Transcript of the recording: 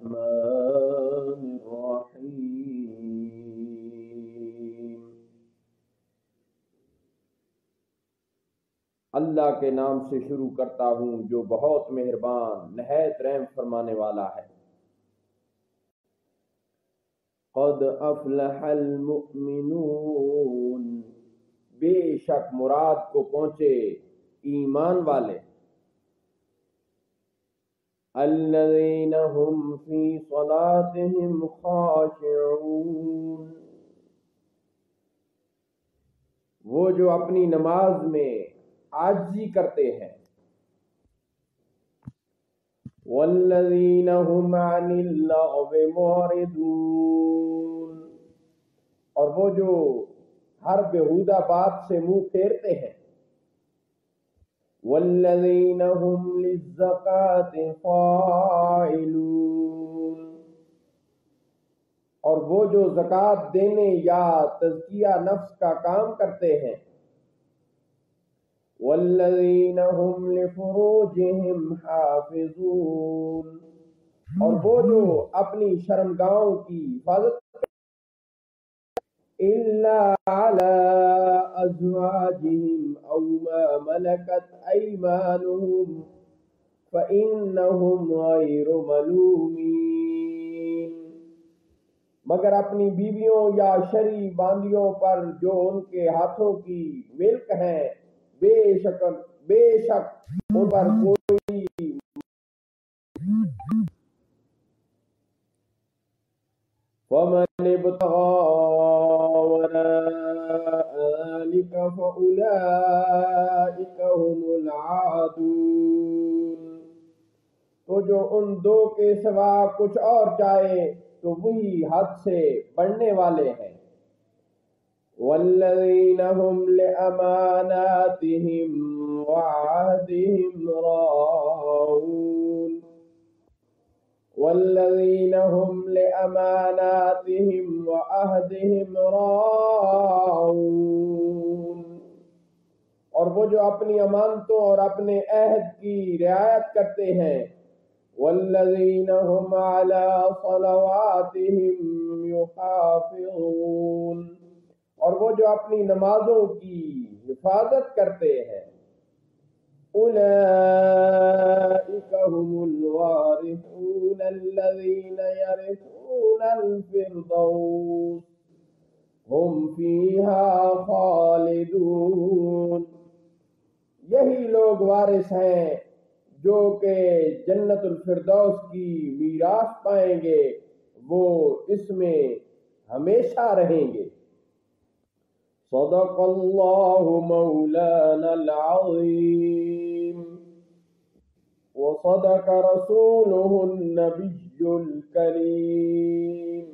الرحمن الرحیم۔ اللہ کے نام سے شروع کرتا ہوں جو بہت مہربان نہایت رحم فرمانے والا ہے۔ قد افلح المؤمنون، بے شک مراد کو پہنچے ایمان والے۔ الذین هم فی صلاتهم خاشعون، وہ جو اپنی نماز میں عاجزی کرتے ہیں۔ والذین هم عن اللغو معرضون، اور وہ جو ہر بےہودہ بات سے منہ پھیرتے ہیں۔ والذین هم للزکاة فاعلون، اور وہ جو زکوٰۃ دینے یا تزکیہ نفس کا کام کرتے ہیں۔ والذین هم لفروجهم حافظون، اور وہ جو اپنی شرمگاہوں کی حفاظت الا علی ازواجہم او ما ملکت ایمانہم فانہم غیر ملومین، مگر اپنی بیویوں یا شرعی باندیوں پر جو ان کے ہاتھوں کی ملک ہیں، بے شک ان پر کوئی وَمَنِ ابْتَغَىٰ وَرَاءَ ذَلِكَ فَأُولَٰئِكَ هُمُ الْعَادُونَ، تو جو ان دو کے سوا کچھ اور چاہے تو وہی حد سے بڑھنے والے ہیں۔ وَالَّذِينَ هُمْ لِأَمَانَاتِهِمْ وَعَهْدِهِمْ رَاعُونَ، والذین هم لأماناتهم وعہدهم راعون، اور وہ جو اپنی امانتوں اور اپنے عہد کی رعایت کرتے ہیں۔ والذین هم علی صلواتهم یحافظون، اور وہ جو اپنی نمازوں کی حفاظت کرتے ہیں۔ اولئک هم الوارثون الذین یرثون الفردوس هم فیہا خالدون، یہی لوگ وارث ہیں جو کہ جنت الفردوس کی میراث پائیں گے، وہ اس میں ہمیشہ رہیں گے۔ صدق اللہ مولانا العظیم وصدق رسوله النبی الکریم۔